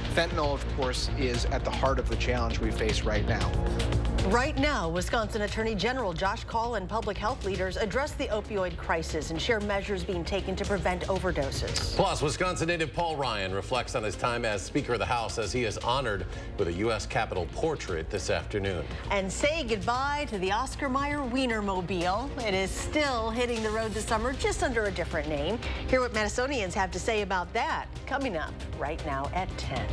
Fentanyl, of course, is at the heart of the challenge we face right now. Right now, Wisconsin Attorney General Josh Kaul and public health leaders address the opioid crisis and share measures being taken to prevent overdoses. Plus, Wisconsin native Paul Ryan reflects on his time as Speaker of the House as he is honored with a U.S. Capitol portrait this afternoon. And say goodbye to the Oscar Mayer Wienermobile. It is still hitting the road this summer, just under a different name. Hear what Madisonians have to say about that coming up right now at 10.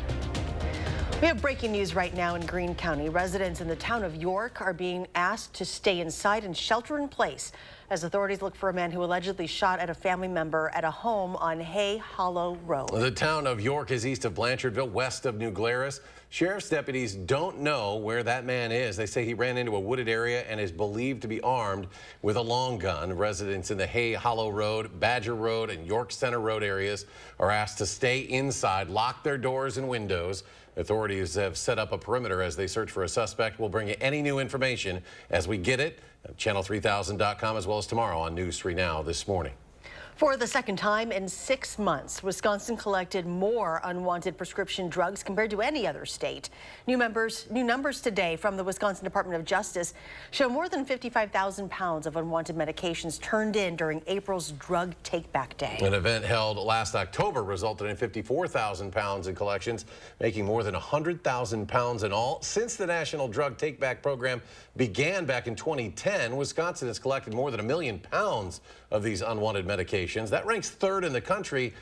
We have breaking news right now in Greene County. Residents in the town of York are being asked to stay inside and shelter in place as authorities look for a man who allegedly shot at a family member at a home on Hay Hollow Road. The town of York is east of Blanchardville, west of New Glarus. Sheriff's deputies don't know where that man is. They say he ran into a wooded area and is believed to be armed with a long gun. Residents in the Hay Hollow Road, Badger Road, and York Center Road areas are asked to stay inside, lock their doors and windows. Authorities have set up a perimeter as they search for a suspect. We'll bring you any new information as we get it. Channel3000.com as well as tomorrow on News 3 Now this morning. For the second time in 6 months, Wisconsin collected more unwanted prescription drugs compared to any other state. New numbers today from the Wisconsin Department of Justice show more than 55,000 pounds of unwanted medications turned in during April's Drug Take-Back Day. An event held last October resulted in 54,000 pounds in collections, making more than 100,000 pounds in all. Since the National Drug Take-Back program began back in 2010, Wisconsin has collected more than 1 million pounds of these unwanted medications. That ranks third in the country.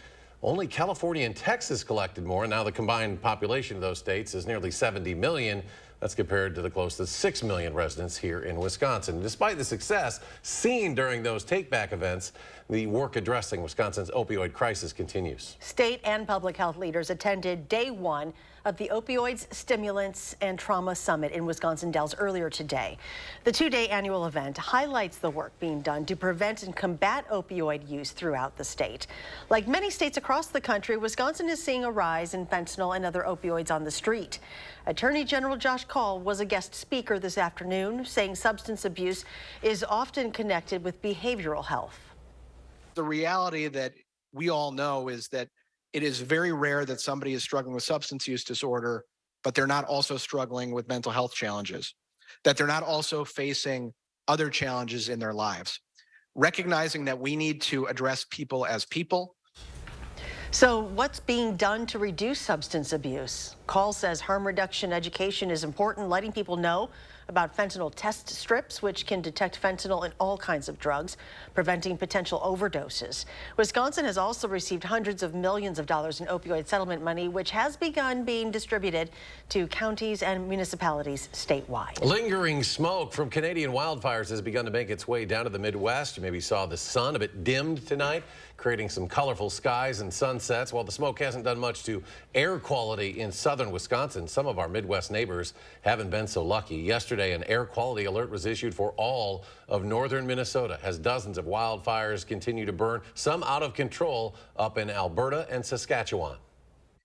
Only California and Texas collected more. Now the combined population of those states is nearly 70 million. That's compared to the close to 6 million residents here in Wisconsin. Despite the success seen during those take-back events, the work addressing Wisconsin's opioid crisis continues. State and public health leaders attended day one of the Opioids, Stimulants, and Trauma Summit in Wisconsin Dells earlier today. The two-day annual event highlights the work being done to prevent and combat opioid use throughout the state. Like many states across the country, Wisconsin is seeing a rise in fentanyl and other opioids on the street. Attorney General Josh Kaul was a guest speaker this afternoon, saying substance abuse is often connected with behavioral health. The reality that we all know is that it is very rare that somebody is struggling with substance use disorder, but they're not also struggling with mental health challenges, that they're not also facing other challenges in their lives. Recognizing that we need to address people as people. So what's being done to reduce substance abuse? Kaul says harm reduction education is important, letting people know about fentanyl test strips, which can detect fentanyl in all kinds of drugs, preventing potential overdoses. Wisconsin has also received hundreds of millions of dollars in opioid settlement money, which has begun being distributed to counties and municipalities statewide. Lingering smoke from Canadian wildfires has begun to make its way down to the Midwest. You maybe saw the sun a bit dimmed tonight, creating some colorful skies and sunsets. While the smoke hasn't done much to air quality in southern Wisconsin, some of our Midwest neighbors haven't been so lucky. Yesterday, an air quality alert was issued for all of northern Minnesota as dozens of wildfires continue to burn, some out of control up in Alberta and Saskatchewan.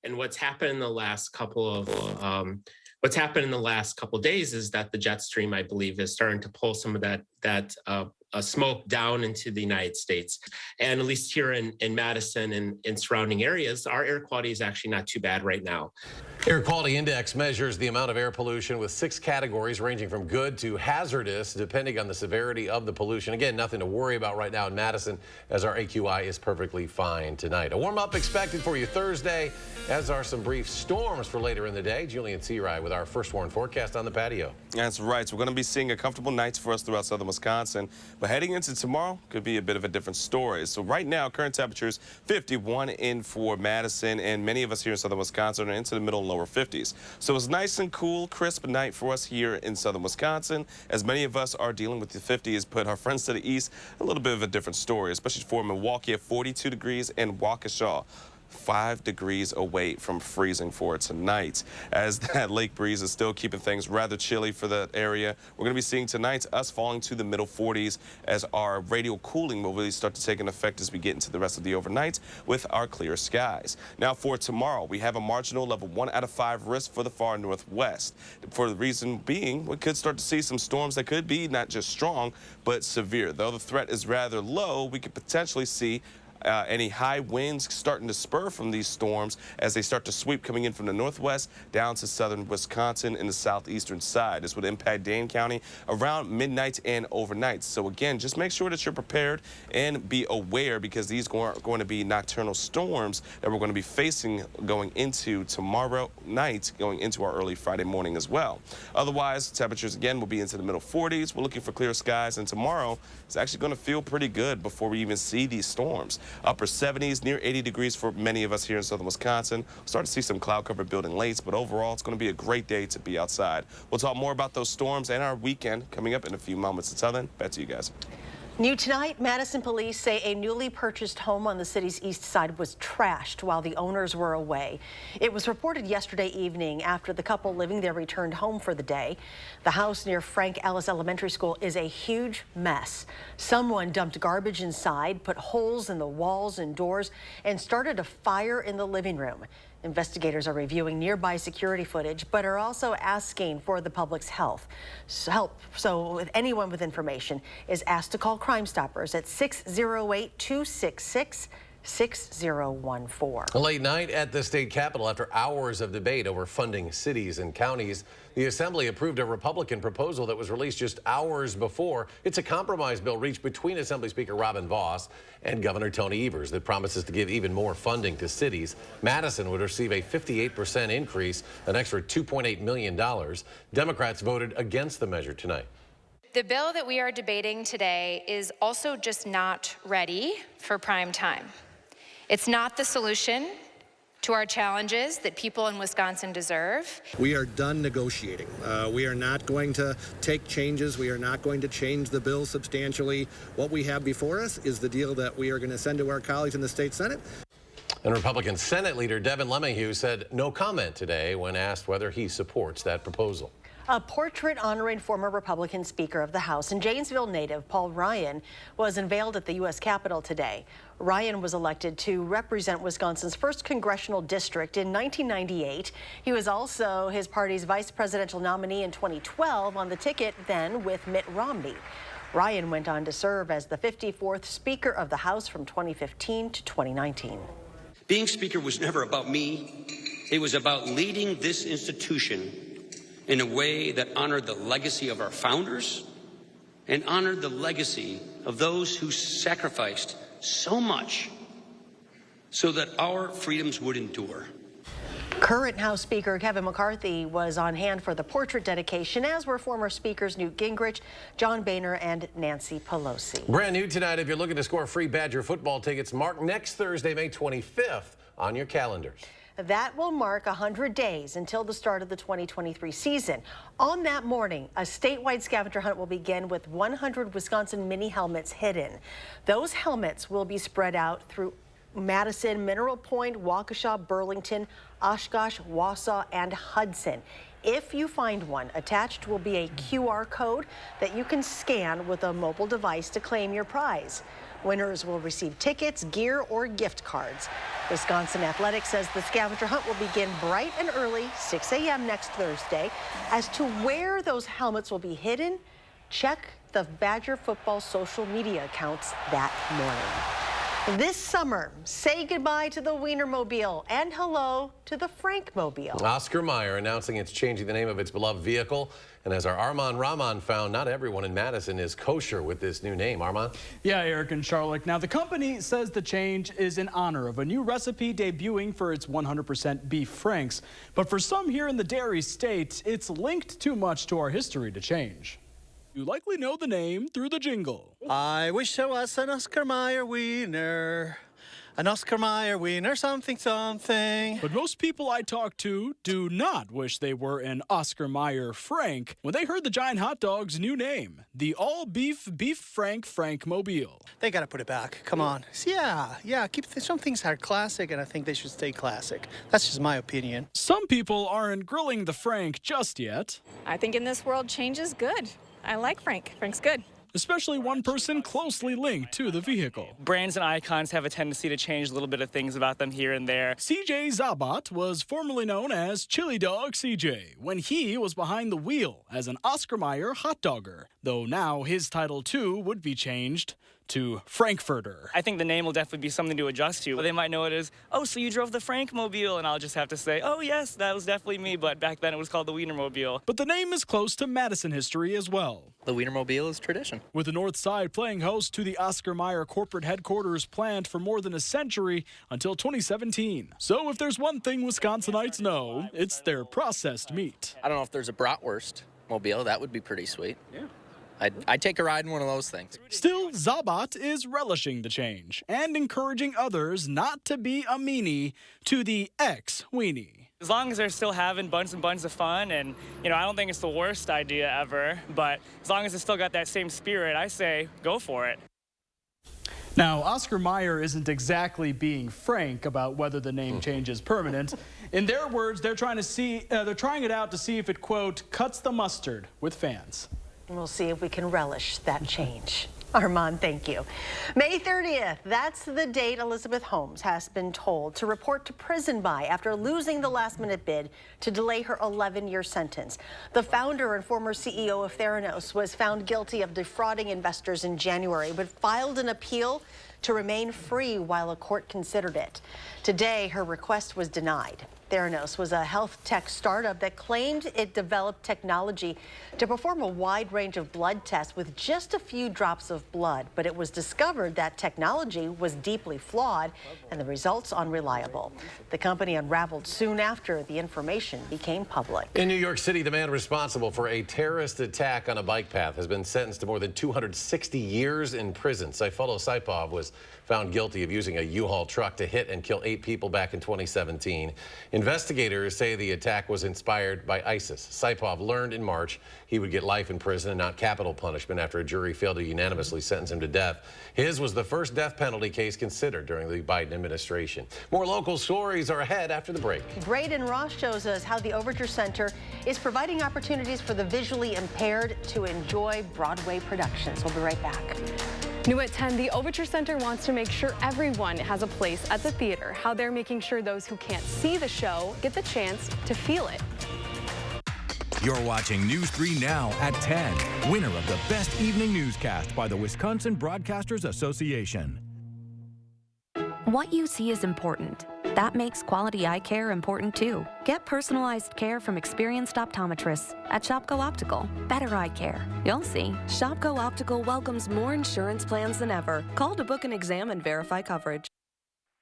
And what's happened in the last couple of days is that the jet stream, I believe, is starting to pull some of that smoke down into the United States. And at least here in Madison and in surrounding areas, our air quality is actually not too bad right now. Air Quality Index measures the amount of air pollution with 6 categories ranging from good to hazardous, depending on the severity of the pollution. Again, nothing to worry about right now in Madison, as our AQI is perfectly fine tonight. A warm-up expected for you Thursday, as are some brief storms for later in the day. Julian Searai with our first warn forecast on the patio. That's right. So we're going to be seeing a comfortable nights for us throughout southern Wisconsin. But heading into tomorrow could be a bit of a different story. So right now, current temperatures 51 in for Madison, and many of us here in southern Wisconsin are into the middle and lower 50s. So it's nice and cool, crisp night for us here in southern Wisconsin, as many of us are dealing with the 50s. But our friends to the east, a little bit of a different story, especially for Milwaukee at 42 degrees and Waukesha 5 degrees away from freezing for tonight, as that lake breeze is still keeping things rather chilly for that area. We're going to be seeing tonight us falling to the middle 40s as our radial cooling will really start to take an effect as we get into the rest of the overnight with our clear skies. Now for tomorrow, we have a marginal level 1 out of 5 risk for the far northwest. For the reason being, we could start to see some storms that could be not just strong, but severe. Though the threat is rather low, we could potentially see Any high winds starting to spur from these storms as they start to sweep coming in from the northwest down to southern Wisconsin and the southeastern side. This would impact Dane County around midnight and overnight. So again, just make sure that you're prepared and be aware, because these are going to be nocturnal storms that we're going to be facing going into tomorrow night, going into our early Friday morning as well. Otherwise, temperatures again will be into the middle 40s. We're looking for clear skies, and tomorrow it's actually going to feel pretty good before we even see these storms. Upper 70s, near 80 degrees for many of us here in southern Wisconsin. We'll start to see some cloud cover building late, but overall it's going to be a great day to be outside. We'll talk more about those storms and our weekend coming up in a few moments. Until then, back to you guys. New tonight, Madison police say a newly purchased home on the city's east side was trashed while the owners were away. It was reported yesterday evening after the couple living there returned home for the day. The house near Frank Ellis Elementary School is a huge mess. Someone dumped garbage inside, put holes in the walls and doors, and started a fire in the living room. Investigators are reviewing nearby security footage, but are also asking for the public's help. So if anyone with information is asked to call Crime Stoppers at 608-266-6014. A late night at the state capitol after hours of debate over funding cities and counties. The Assembly approved a Republican proposal that was released just hours before. It's a compromise bill reached between Assembly Speaker Robin Vos and Governor Tony Evers that promises to give even more funding to cities. Madison would receive a 58% increase, an extra $2.8 million. Democrats voted against the measure tonight. The bill that we are debating today is also just not ready for prime time. It's not the solution to our challenges that people in Wisconsin deserve. We are done negotiating. We are not going to take changes. We are not going to change the bill substantially. What we have before us is the deal that we are going to send to our colleagues in the state Senate. And Republican Senate leader Devin LeMahieu said no comment today when asked whether he supports that proposal. A portrait honoring former Republican Speaker of the House and Janesville native Paul Ryan was unveiled at the U.S. Capitol today. Ryan was elected to represent Wisconsin's 1st congressional district in 1998. He was also his party's vice presidential nominee in 2012 on the ticket then with Mitt Romney. Ryan went on to serve as the 54th Speaker of the House from 2015 to 2019. Being Speaker was never about me. It was about leading this institution in a way that honored the legacy of our founders and honored the legacy of those who sacrificed so much so that our freedoms would endure. Current House Speaker Kevin McCarthy was on hand for the portrait dedication, as were former Speakers Newt Gingrich, John Boehner, and Nancy Pelosi. Brand new tonight, if you're looking to score free Badger football tickets, mark next Thursday, May 25th on your calendars. That will mark 100 days until the start of the 2023 season. On that morning, a statewide scavenger hunt will begin with 100 Wisconsin mini helmets hidden. Those helmets will be spread out through Madison, Mineral Point, Waukesha, Burlington, Oshkosh, Wausau, and Hudson. If you find one, attached will be a QR code that you can scan with a mobile device to claim your prize. Winners will receive tickets, gear, or gift cards. Wisconsin Athletics says the scavenger hunt will begin bright and early, 6 a.m. next Thursday. As to where those helmets will be hidden, check the Badger football social media accounts that morning. This summer, say goodbye to the Wienermobile and hello to the Frankmobile. Oscar Mayer announcing it's changing the name of its beloved vehicle. And as our Armand Rahman found, not everyone in Madison is kosher with this new name. Armand? Yeah, Eric and Charlotte. Now, the company says the change is in honor of a new recipe debuting for its 100% beef franks. But for some here in the dairy state, it's linked too much to our history to change. You likely know the name through the jingle. I wish there was an Oscar Mayer wiener. An Oscar Mayer wiener, something, something. But most people I talk to do not wish they were an Oscar Mayer Frank when they heard the giant hot dog's new name, the all-beef Beef Frank Frankmobile. They gotta put it back. Come on. Yeah. Some things are classic, and I think they should stay classic. That's just my opinion. Some people aren't grilling the Frank just yet. I think in this world, change is good. I like Frank. Frank's good. Especially one person closely linked to the vehicle. Brands and icons have a tendency to change a little bit of things about them here and there. CJ Zabat was formerly known as Chili Dog CJ when he was behind the wheel as an Oscar Mayer hot dogger, though now his title too would be changed to Frankfurter. I think the name will definitely be something to adjust to. They might know it as, oh, so you drove the Frankmobile, and I'll just have to say, oh, yes, that was definitely me, but back then it was called the Wienermobile. But the name is close to Madison history as well. The Wienermobile is tradition. With the North Side playing host to the Oscar Mayer corporate headquarters planned for more than a century until 2017. So if there's one thing Wisconsinites know, it's their processed meat. I don't know if there's a bratwurst mobile. That would be pretty sweet. Yeah. I'd take a ride in one of those things. Still, Zabat is relishing the change and encouraging others not to be a meanie to the ex-weenie. As long as they're still having bunch and bunch of fun, and, I don't think it's the worst idea ever, but as long as it's still got that same spirit, I say go for it. Now, Oscar Mayer isn't exactly being frank about whether the name change is permanent. In their words, they're trying it out to see if it, quote, cuts the mustard with fans. We'll see if we can relish that change. Armand, thank you. May 30th, that's the date Elizabeth Holmes has been told to report to prison by after losing the last-minute bid to delay her 11-year sentence. The founder and former CEO of Theranos was found guilty of defrauding investors in January, but filed an appeal to remain free while a court considered it. Today, her request was denied. Theranos was a health tech startup that claimed it developed technology to perform a wide range of blood tests with just a few drops of blood. But it was discovered that technology was deeply flawed and the results unreliable. The company unraveled soon after the information became public. In New York City, the man responsible for a terrorist attack on a bike path has been sentenced to more than 260 years in prison. Saifullah Saipov was found guilty of using a U-Haul truck to hit and kill 8 people back in 2017. Investigators say the attack was inspired by ISIS. Saipov learned in March he would get life in prison and not capital punishment after a jury failed to unanimously sentence him to death. His was the first death penalty case considered during the Biden administration. More local stories are ahead after the break. Braden Ross shows us how the Overture Center is providing opportunities for the visually impaired to enjoy Broadway productions. We'll be right back. New at 10, the Overture Center wants to make sure everyone has a place at the theater. How they're making sure those who can't see the show get the chance to feel it. You're watching News 3 Now at 10. Winner of the Best Evening Newscast by the Wisconsin Broadcasters Association. What you see is important. That makes quality eye care important too. Get personalized care from experienced optometrists at Shopko Optical. Better eye care. You'll see. Shopko Optical welcomes more insurance plans than ever. Call to book an exam and verify coverage.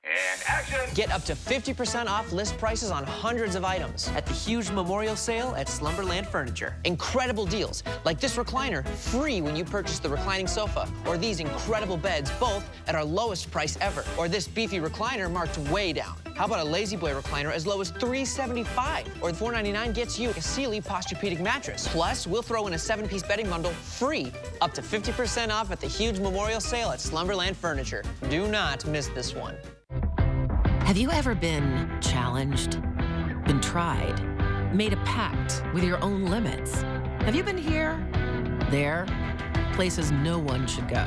And action! Get up to 50% off list prices on hundreds of items at the huge memorial sale at Slumberland Furniture. Incredible deals, like this recliner, free when you purchase the reclining sofa, or these incredible beds, both at our lowest price ever, or this beefy recliner marked way down. How about a Lazy Boy recliner as low as $375, or $499 gets you a Sealy Posturepedic mattress. Plus, we'll throw in a 7-piece bedding bundle free, up to 50% off at the huge memorial sale at Slumberland Furniture. Do not miss this one. Have you ever been challenged, been tried, made a pact with your own limits? Have you been here, there, places no one should go?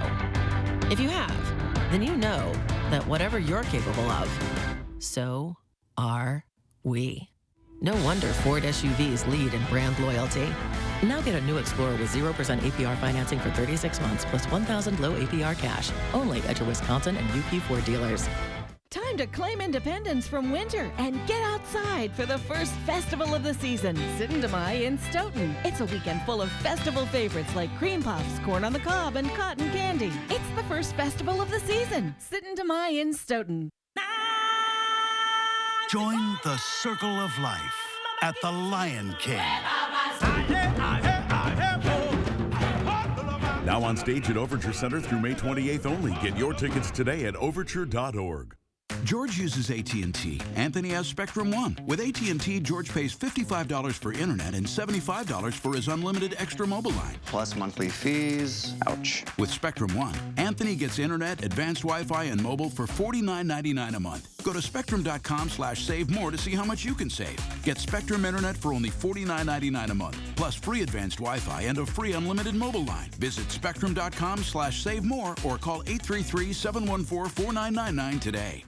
If you have, then you know that whatever you're capable of, so are we. No wonder Ford SUVs lead in brand loyalty. Now get a new Explorer with 0% APR financing for 36 months plus $1,000 low APR cash, only at your Wisconsin and UP Ford dealers. Time to claim independence from winter and get outside for the first festival of the season, Sittin' to My in Stoughton. It's a weekend full of festival favorites like cream puffs, corn on the cob, and cotton candy. It's the first festival of the season, Sittin' to My in Stoughton. Join the circle of life at the Lion King. Now on stage at Overture Center through May 28th only. Get your tickets today at overture.org. George uses AT&T. Anthony has Spectrum One. With AT&T, George pays $55 for internet and $75 for his unlimited extra mobile line. Plus monthly fees. Ouch. With Spectrum One, Anthony gets internet, advanced Wi-Fi, and mobile for $49.99 a month. Go to spectrum.com/save more to see how much you can save. Get Spectrum internet for only $49.99 a month, plus free advanced Wi-Fi and a free unlimited mobile line. Visit spectrum.com/save more or call 833-714-4999 today.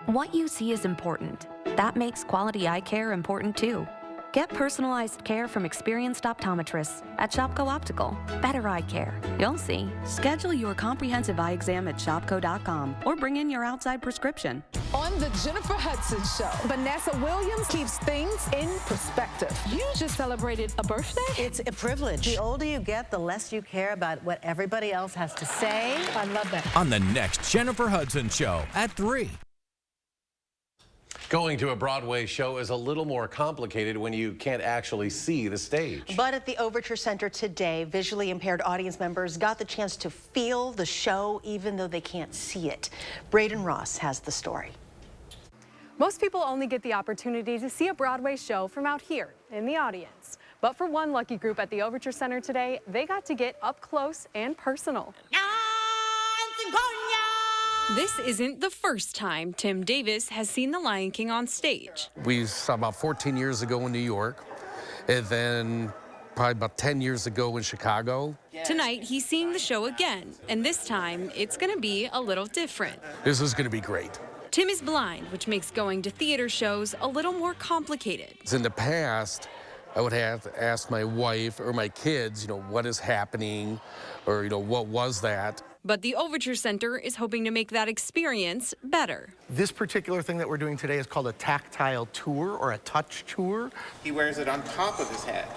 What you see is important. That makes quality eye care important too. Get personalized care from experienced optometrists at Shopko Optical. Better eye care. You'll see. Schedule your comprehensive eye exam at shopko.com or bring in your outside prescription. On the Jennifer Hudson Show, Vanessa Williams keeps things in perspective. You just celebrated a birthday? It's a privilege. The older you get, the less you care about what everybody else has to say. I love that. On the next Jennifer Hudson Show at 3. Going to a Broadway show is a little more complicated when you can't actually see the stage. But at the Overture Center today, visually impaired audience members got the chance to feel the show even though they can't see it. Braden Ross has the story. Most people only get the opportunity to see a Broadway show from out here in the audience. But for one lucky group at the Overture Center today, they got to get up close and personal. This isn't the first time Tim Davis has seen The Lion King on stage. We saw about 14 years ago in New York, and then probably about 10 years ago in Chicago. Tonight, he's seeing the show again, and this time, it's going to be a little different. This is going to be great. Tim is blind, which makes going to theater shows a little more complicated. In the past, I would have to ask my wife or my kids, what is happening, or, what was that? But the Overture Center is hoping to make that experience better. This particular thing that we're doing today is called a tactile tour or a touch tour. He wears it on top of his head,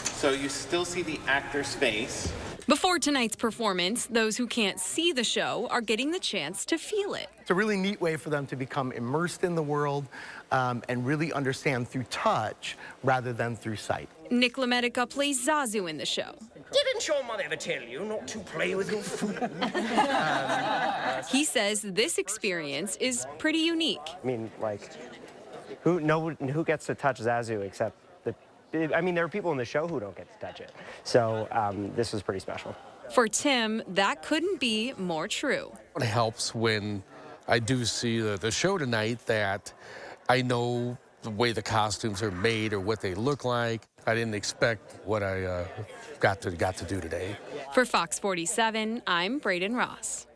so you still see the actor's face. Before tonight's performance, those who can't see the show are getting the chance to feel it. It's a really neat way for them to become immersed in the world and really understand through touch rather than through sight. Nick LaMedica plays Zazu in the show. Didn't your mother ever tell you not to play with your food? He says this experience is pretty unique. I mean, who gets to touch Zazu except there are people in the show who don't get to touch it. So this was pretty special. For Tim, that couldn't be more true. It helps when I do see the show tonight that I know the way the costumes are made or what they look like. I didn't expect what I got to do today. For Fox 47, I'm Braden Ross.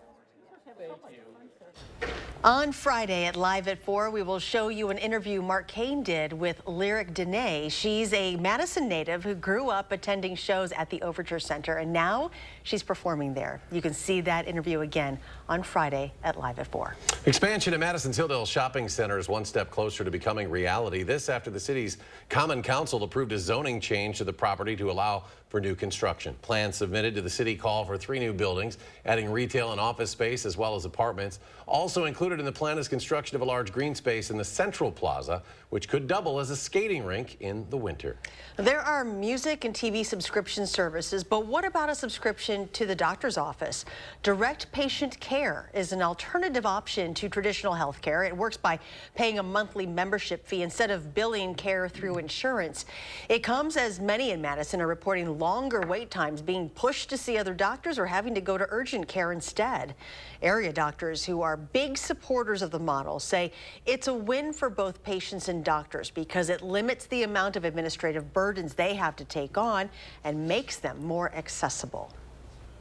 On Friday at Live at 4, we will show you an interview Mark Kane did with Lyric Dene. She's a Madison native who grew up attending shows at the Overture Center, and now she's performing there. You can see that interview again on Friday at Live at 4. Expansion of Madison's Hilldale Shopping Center is one step closer to becoming reality. This after the city's Common Council approved a zoning change to the property to allow for new construction. Plans submitted to the city call for 3 new buildings, adding retail and office space as well as apartments. Also included in the plan is construction of a large green space in the Central Plaza, which could double as a skating rink in the winter. There are music and TV subscription services, but what about a subscription to the doctor's office? Direct patient care is an alternative option to traditional health care. It works by paying a monthly membership fee instead of billing care through insurance. It comes as many in Madison are reporting longer wait times, being pushed to see other doctors or having to go to urgent care instead. Area doctors who are big supporters of the model say it's a win for both patients and doctors because it limits the amount of administrative burdens they have to take on and makes them more accessible.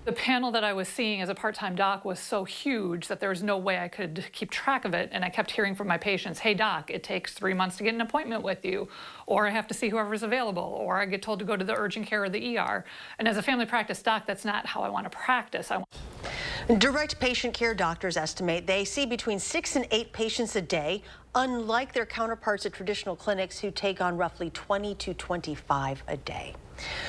The panel that I was seeing as a part-time doc was so huge that there was no way I could keep track of it, and I kept hearing from my patients, hey doc, it takes 3 months to get an appointment with you, or I have to see whoever's available, or I get told to go to the urgent care or the ER. And as a family practice doc, that's not how I want to practice. Direct patient care doctors estimate they see between 6 and 8 patients a day, unlike their counterparts at traditional clinics who take on roughly 20 to 25 a day.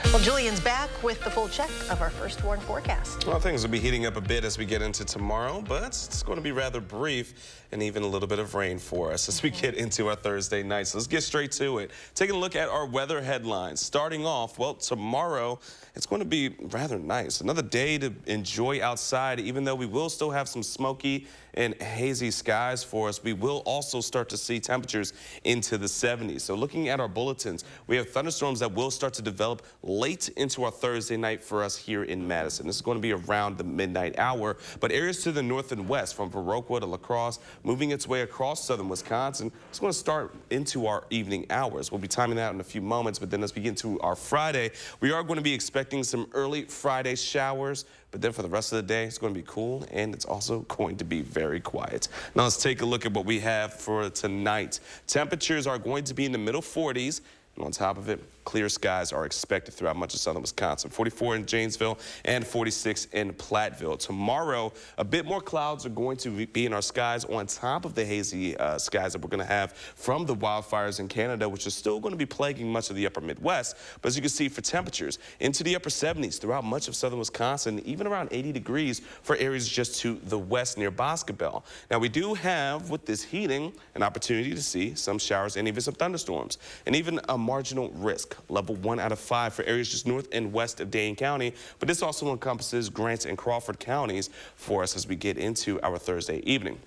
Well, Julian's back with the full check of our first warn forecast. Well, things will be heating up a bit as we get into tomorrow, but it's going to be rather brief and even a little bit of rain for us as we get into our Thursday night. So let's get straight to it. Taking a look at our weather headlines. Starting off, well, tomorrow it's going to be rather nice. Another day to enjoy outside, even though we will still have some smoky and hazy skies for us. We will also start to see temperatures into the 70s. So looking at our bulletins, we have thunderstorms that will start to develop late into our Thursday night for us here in Madison. This is going to be around the midnight hour, but areas to the north and west from Viroqua to La Crosse, moving its way across southern Wisconsin, it's going to start into our evening hours. We'll be timing that in a few moments, but then as we get into our Friday, we are going to be expecting some early Friday showers. But then for the rest of the day, it's going to be cool, and it's also going to be very quiet. Now let's take a look at what we have for tonight. Temperatures are going to be in the middle 40s. On top of it, clear skies are expected throughout much of southern Wisconsin. 44 in Janesville and 46 in Platteville. Tomorrow, a bit more clouds are going to be in our skies on top of the hazy skies that we're going to have from the wildfires in Canada, which is still going to be plaguing much of the upper Midwest. But as you can see, for temperatures into the upper 70s throughout much of southern Wisconsin, even around 80 degrees for areas just to the west near Boscobel. Now, we do have, with this heating, an opportunity to see some showers and even some thunderstorms, and even a marginal risk, level 1 out of 5 for areas just north and west of Dane County. But this also encompasses Grant and Crawford counties for us as we get into our Thursday evening.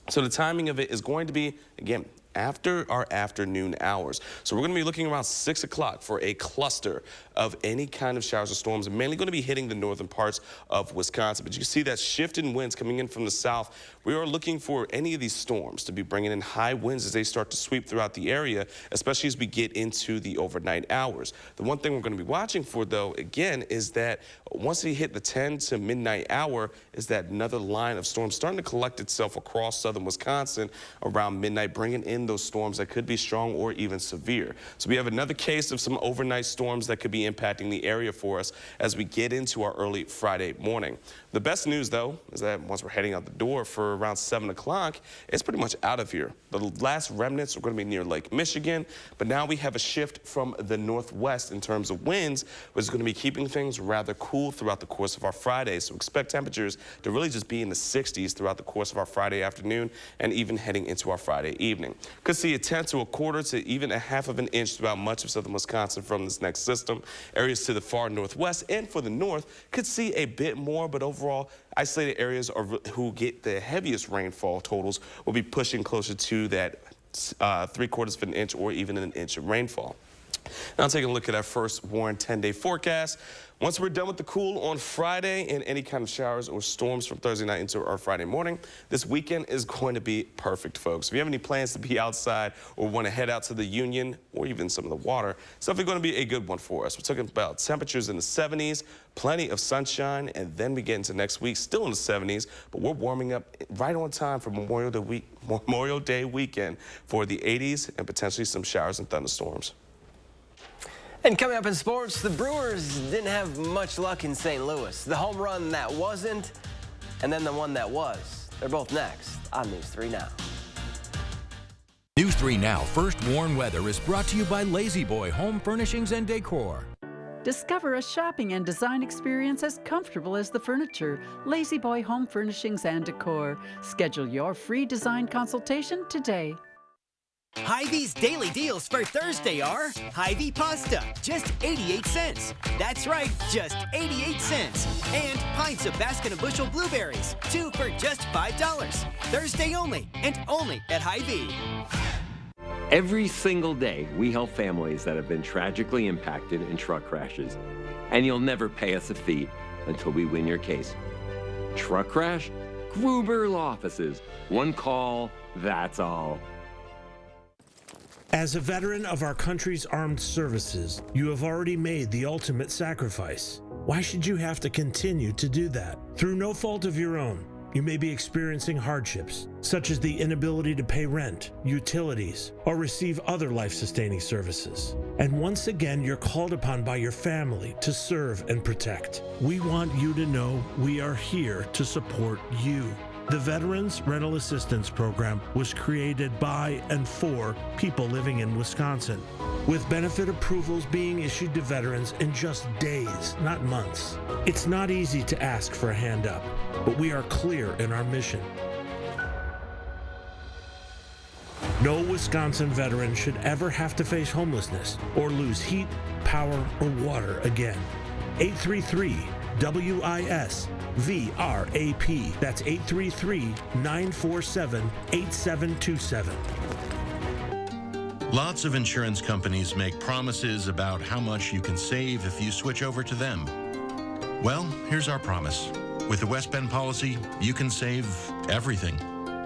So the timing of it is going to be, again, after our afternoon hours. So we're going to be looking around 6 o'clock for a cluster of any kind of showers or storms, mainly going to be hitting the northern parts of Wisconsin. But you can see that shift in winds coming in from the south. We are looking for any of these storms to be bringing in high winds as they start to sweep throughout the area, especially as we get into the overnight hours. The one thing we're going to be watching for, though, again, is that once we hit the 10 to midnight hour, is that another line of storms starting to collect itself across southern Wisconsin around midnight, bringing in those storms that could be strong or even severe. So we have another case of some overnight storms that could be impacting the area for us as we get into our early Friday morning. The best news, though, is that once we're heading out the door for around 7 o'clock, it's pretty much out of here. The last remnants are going to be near Lake Michigan, but now we have a shift from the northwest in terms of winds, which is going to be keeping things rather cool throughout the course of our Friday. So expect temperatures to really just be in the 60s throughout the course of our Friday afternoon and even heading into our Friday evening. Could see a 10 to a quarter to even a half of an inch throughout much of southern Wisconsin from this next system. Areas to the far northwest and for the north could see a bit more, but overall, isolated areas who get the heaviest rainfall totals will be pushing closer to that 3/4 of an inch or even an inch of rainfall. Now taking a look at our first Warren 10-day forecast. Once we're done with the cool on Friday and any kind of showers or storms from Thursday night into our Friday morning, this weekend is going to be perfect, folks. If you have any plans to be outside or want to head out to the Union or even some of the water, it's definitely going to be a good one for us. We're talking about temperatures in the 70s, plenty of sunshine, and then we get into next week, still in the 70s, but we're warming up right on time for Memorial Day weekend for the 80s and potentially some showers and thunderstorms. And coming up in sports, the Brewers didn't have much luck in St. Louis. The home run that wasn't, and then the one that was. They're both next on News 3 Now. News 3 Now First Warn Weather is brought to you by Lazy Boy Home Furnishings and Decor. Discover a shopping and design experience as comfortable as the furniture. Lazy Boy Home Furnishings and Decor. Schedule your free design consultation today. Hy-Vee's daily deals for Thursday are Hy-Vee pasta, just 88 cents. That's right, just 88 cents. And pints of Baskin & Bushel blueberries, 2 for just $5. Thursday only, and only at Hy-Vee. Every single day, we help families that have been tragically impacted in truck crashes. And you'll never pay us a fee until we win your case. Truck crash? Gruber Law Offices. One call, that's all. As a veteran of our country's armed services, you have already made the ultimate sacrifice. Why should you have to continue to do that? Through no fault of your own, you may be experiencing hardships, such as the inability to pay rent, utilities, or receive other life-sustaining services. And once again, you're called upon by your family to serve and protect. We want you to know we are here to support you. The Veterans Rental Assistance Program was created by and for people living in Wisconsin, with benefit approvals being issued to veterans in just days, not months. It's not easy to ask for a hand up, but we are clear in our mission. No Wisconsin veteran should ever have to face homelessness or lose heat, power, or water again. 833-WISC-VRAP. That's 833-947-8727. Lots of insurance companies make promises about how much you can save if you switch over to them. Well, here's our promise. With the West Bend policy, you can save everything,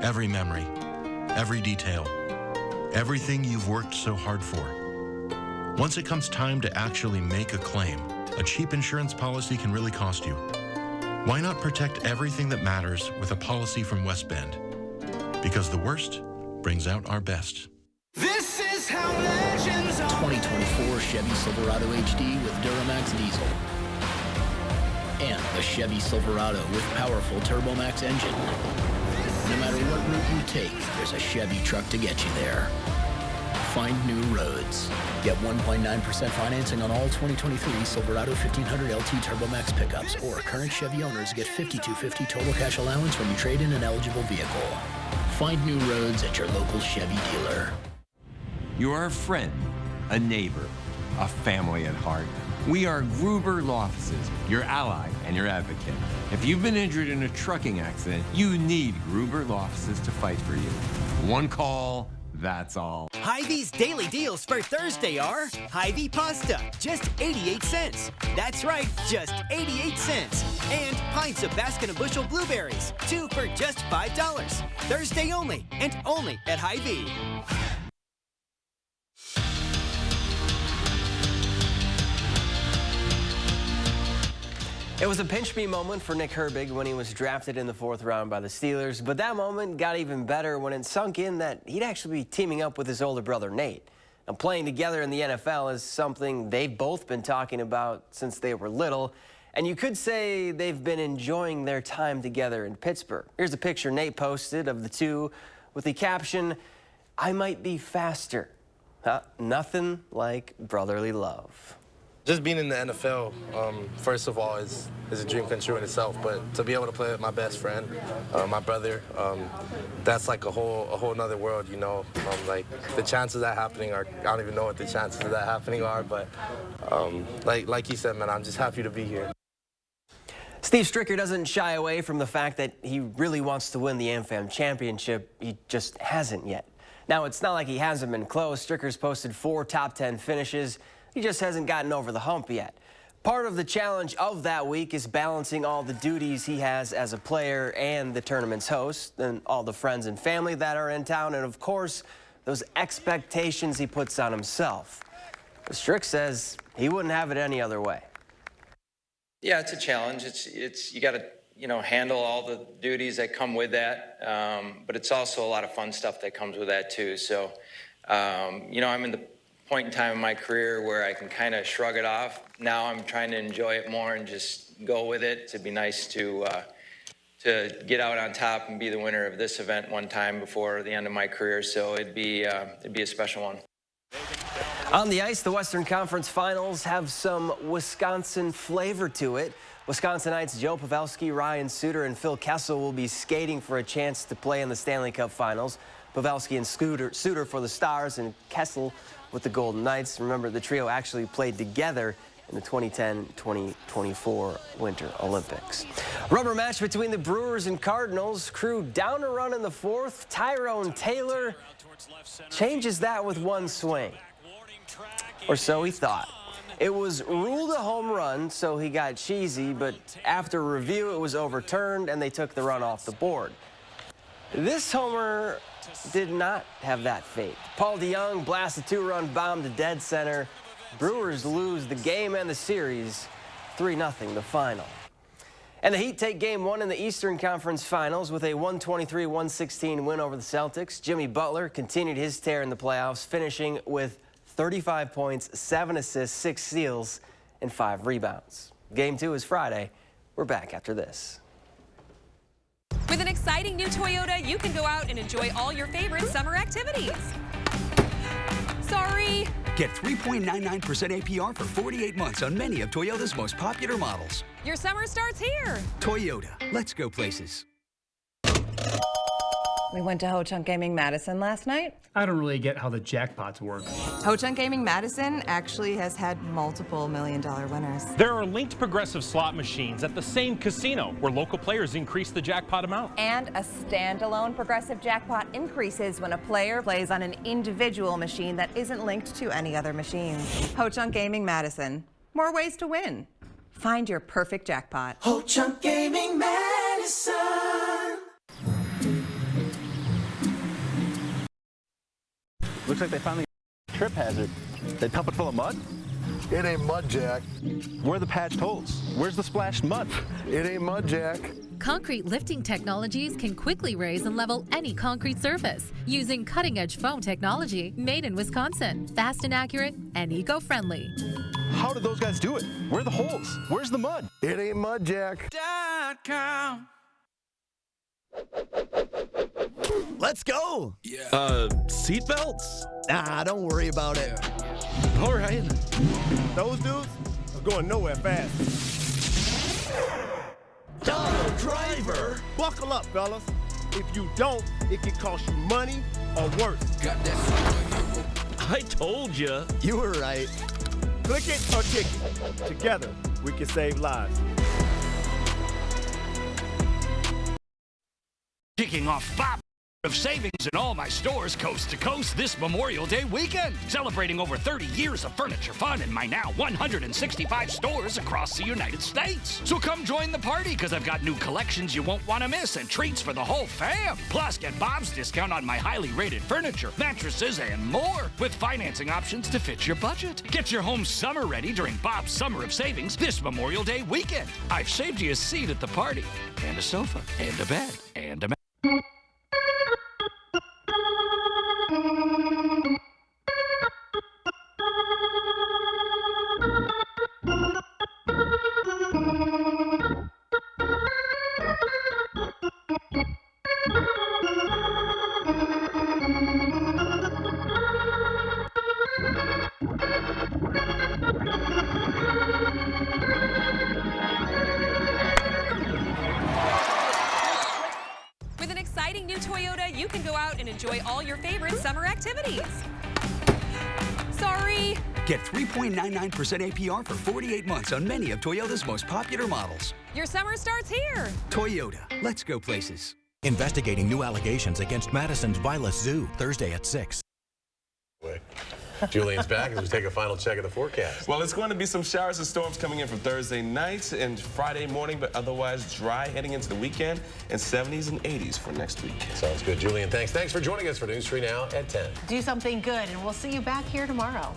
every memory, every detail, everything you've worked so hard for. Once it comes time to actually make a claim, a cheap insurance policy can really cost you. Why not protect everything that matters with a policy from West Bend? Because the worst brings out our best. This is how legends are. 2020 2024 Chevy Silverado HD with Duramax diesel. And the Chevy Silverado with powerful TurboMax engine. No matter what route you take, there's a Chevy truck to get you there. Find new roads. Get 1.9% financing on all 2023 Silverado 1500 LT TurboMax pickups, or current Chevy owners get $5,250 total cash allowance when you trade in an eligible vehicle. Find new roads at your local Chevy dealer. You are a friend, a neighbor, a family at heart. We are Gruber Law Offices, your ally and your advocate. If you've been injured in a trucking accident, you need Gruber Law Offices to fight for you. One call, that's all. Hy-Vee's daily deals for Thursday are Hy-Vee pasta, just 88 cents. That's right, just 88 cents. And pints of Baskin & Bushel blueberries, 2 for just $5. Thursday only, and only at Hy-Vee. It was a pinch me moment for Nick Herbig when he was drafted in the 4th round by the Steelers, but that moment got even better when it sunk in that he'd actually be teaming up with his older brother Nate. Now, playing together in the NFL is something they've both been talking about since they were little, and you could say they've been enjoying their time together in Pittsburgh. Here's a picture Nate posted of the two with the caption, "I might be faster." Nothing like brotherly love. Just being in the NFL, first of all, is a dream come true in itself. But to be able to play with my best friend, my brother, that's like a whole nother world, you know. Like the chances of that happening are, I don't even know what the chances of that happening are. But like you said, man, I'm just happy to be here. Steve Stricker doesn't shy away from the fact that he really wants to win the AmFam championship. He just hasn't yet. Now, it's not like he hasn't been close. Stricker's posted 4 top 10 finishes. He just hasn't gotten over the hump yet. Part of the challenge of that week is balancing all the duties he has as a player and the tournament's host, and all the friends and family that are in town, and of course, those expectations he puts on himself. But Strick says he wouldn't have it any other way. Yeah, it's a challenge. It's you got to handle all the duties that come with that, but it's also a lot of fun stuff that comes with that too. So, I'm in the point in time in my career where I can kind of shrug it off. Now I'm trying to enjoy it more and just go with it. It'd be nice to get out on top and be the winner of this event one time before the end of my career. So it'd be a special one. On the ice, the Western Conference Finals have some Wisconsin flavor to it. Wisconsinites Joe Pavelski, Ryan Suter, and Phil Kessel will be skating for a chance to play in the Stanley Cup Finals. Pavelski and Suter for the Stars, and Kessel with the Golden Knights. Remember, the trio actually played together in the 2010-2024 Winter Olympics. Rubber match between the Brewers and Cardinals. Crew down a run in the 4th. Tyrone Taylor changes that with one swing. Or so he thought. It was ruled a home run, so he got cheesy, but after review, it was overturned, and they took the run off the board. This homer did not have that fate. Paul DeYoung blasts a 2-run bomb to dead center. Brewers lose the game and the series, 3-0 the final. And the Heat take Game 1 in the Eastern Conference Finals with a 123-116 win over the Celtics. Jimmy Butler continued his tear in the playoffs, finishing with 35 points, 7 assists, 6 steals, and 5 rebounds. Game 2 is Friday. We're back after this. With an exciting new Toyota, you can go out and enjoy all your favorite summer activities. Sorry. Get 3.99% APR for 48 months on many of Toyota's most popular models. Your summer starts here. Toyota, let's go places. We went to Ho Chunk Gaming Madison last night. I don't really get how the jackpots work. Ho Chunk Gaming Madison actually has had multiple million-dollar winners. There are linked progressive slot machines at the same casino where local players increase the jackpot amount. And a standalone progressive jackpot increases when a player plays on an individual machine that isn't linked to any other machines. Ho Chunk Gaming Madison. More ways to win. Find your perfect jackpot. Ho Chunk Gaming Madison. Looks like they found the trip hazard. They pump it full of mud? It ain't mud, Jack. Where are the patched holes? Where's the splashed mud? It ain't mud, Jack. Concrete lifting technologies can quickly raise and level any concrete surface using cutting-edge foam technology made in Wisconsin. Fast and accurate and eco-friendly. How did those guys do it? Where are the holes? Where's the mud? It ain't mud, Jack. Let's go. Seatbelts? Nah, don't worry about it. All right. Those dudes are going nowhere fast. Donald Driver. Buckle up, fellas. If you don't, it can cost you money or worse. I told you. You were right. Click it or kick it. Together, we can save lives. Kicking off 5 of savings in all my stores coast to coast this Memorial Day weekend. Celebrating over 30 years of furniture fun in my now 165 stores across the United States. So come join the party, because I've got new collections you won't want to miss and treats for the whole fam. Plus, get Bob's discount on my highly rated furniture, mattresses, and more, with financing options to fit your budget. Get your home summer ready during Bob's Summer of Savings this Memorial Day weekend. I've saved you a seat at the party, and a sofa, and a bed, and a mat. With an exciting new Toyota, you can go out and enjoy all your favorite summer activities. Sorry. Get 3.99% APR for 48 months on many of Toyota's most popular models. Your summer starts here. Toyota, let's go places. Investigating new allegations against Madison's Vilas Zoo, Thursday at 6. Julian's back as we take a final check of the forecast. Well, it's going to be some showers and storms coming in from Thursday night and Friday morning, but otherwise dry heading into the weekend, and 70s and 80s for next week. Sounds good. Julian, thanks. Thanks for joining us for News 3 Now at 10. Do something good, and we'll see you back here tomorrow.